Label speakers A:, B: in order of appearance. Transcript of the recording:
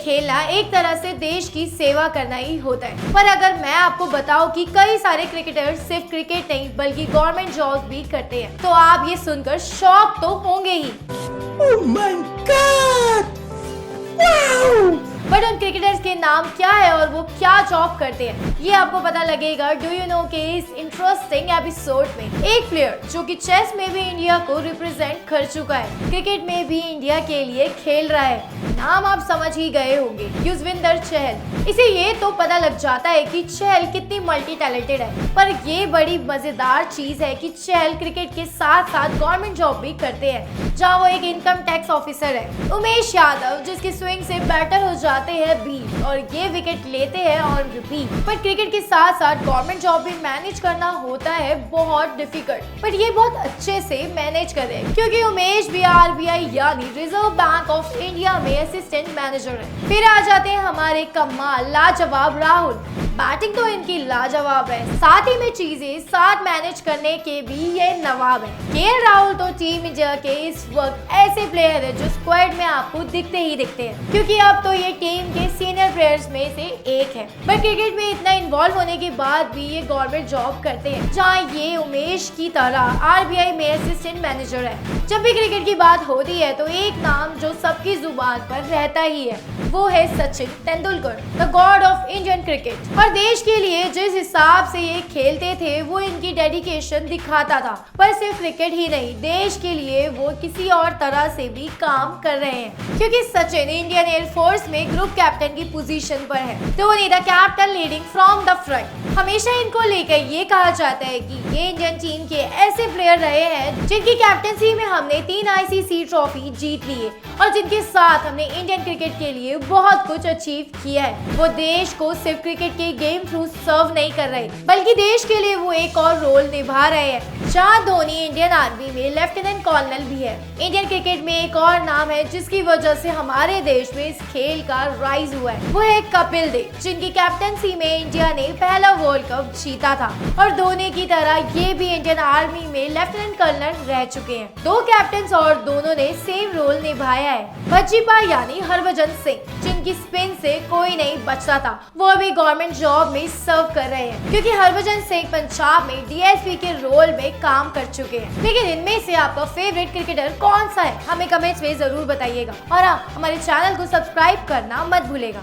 A: खेलना एक तरह से देश की सेवा करना ही होता है। पर अगर मैं आपको बताऊं कि कई सारे क्रिकेटर्स सिर्फ क्रिकेट नहीं बल्कि गवर्नमेंट जॉब भी करते हैं, तो आप ये सुनकर शॉक तो होंगे ही।
B: Oh my God! Wow!
A: But उन क्रिकेटर्स के नाम क्या है और वो क्या जॉब करते हैं, ये आपको पता लगेगा डू यू नो के इस इंटरेस्टिंग एपिसोड में। एक प्लेयर जो कि चेस में भी इंडिया को रिप्रेजेंट कर चुका है, क्रिकेट में भी इंडिया के लिए खेल रहा है, नाम आप समझ ही गए होंगे, युजवेंद्र चहल। इसे ये तो पता लग जाता है कि चहल कितनी मल्टी टैलेंटेड है, पर ये बड़ी मजेदार चीज है कि चहल क्रिकेट के साथ साथ गवर्नमेंट जॉब भी करते हैं, जहाँ वो एक इनकम टैक्स ऑफिसर है। उमेश यादव जिसकी स्विंग से बैटर हो जाते हैं बीट और ये विकेट लेते हैं ऑन रिपीट। पर क्रिकेट के साथ साथ गवर्नमेंट जॉब भी मैनेज करना होता है बहुत डिफिकल्ट, पर ये बहुत अच्छे से मैनेज कर रहे हैं क्योंकि उमेश भी आरबीआई यानी रिजर्व बैंक ऑफ इंडिया में असिस्टेंट मैनेजर है। फिर आ जाते हैं हमारे कमाल लाजवाब राहुल। बैटिंग तो इनकी लाजवाब है, साथ ही में चीजें साथ मैनेज करने के भी ये नवाब है। केएल राहुल तो टीम इंडिया के इस वक्त ऐसे प्लेयर है जो स्क्वाड में आपको दिखते ही दिखते हैं, क्योंकि अब तो ये टीम के सीनियर प्लेयर्स में से एक है। पर क्रिकेट में इतना इन्वॉल्व होने के बाद भी ये गवर्नमेंट जॉब करते हैं, जहाँ ये उमेश की तरह आरबीआई में असिस्टेंट मैनेजर है। जब भी क्रिकेट की बात होती है तो एक नाम जो सबकी जुबान पर रहता ही है, वो है Sachin Tendulkar, the God of Indian cricket. और देश के लिए जिस हिसाब से ये खेलते थे वो इनकी डेडिकेशन दिखाता था। पर सिर्फ क्रिकेट ही नहीं, देश के लिए वो किसी और तरह से भी काम कर रहे हैं, क्योंकि सचिन इंडियन एयरफोर्स में ग्रुप कैप्टन की पोजीशन पर है, Dhoni the captain leading from the front. हमेशा इनको लेकर ये कहा जाता है कि ये इंडियन टीम के ऐसे प्लेयर रहे हैं जिनकी कैप्टनसी में हमने 3 आईसीसी ट्रॉफी जीत ली है और जिनके साथ हमने इंडियन क्रिकेट के लिए बहुत कुछ अचीव किया है। वो देश को सिर्फ क्रिकेट के गेम थ्रू सर्व नहीं कर रहे, बल्कि देश के लिए वो एक और रोल निभा रहे हैं। जहाँ धोनी इंडियन आर्मी में लेफ्टिनेंट कर्नल भी है। इंडियन क्रिकेट में एक और नाम है जिसकी वजह से हमारे देश में इस खेल का राइज हुआ है, वो है कपिल देव, जिनकी कैप्टनसी में इंडिया ने पहला वर्ल्ड कप जीता था और धोनी की तरह ये भी इंडियन आर्मी में लेफ्टिनेंट कर्नल रह चुके हैं। 2 कैप्टन और दोनों ने सेम रोल निभाया है। बजीपा यानी हरभजन सिंह, जिनकी स्पिन से कोई नहीं बचता था, वो अभी गवर्नमेंट जॉब में सर्व कर रहे हैं, क्योंकि हरभजन सिंह पंजाब में डीएसपी के रोल में काम कर चुके हैं। लेकिन इनमें से आपका फेवरेट क्रिकेटर कौन सा है, हमें कमेंट्स में जरूर बताइएगा और हाँ, हमारे चैनल को सब्सक्राइब करना मत भूलेगा।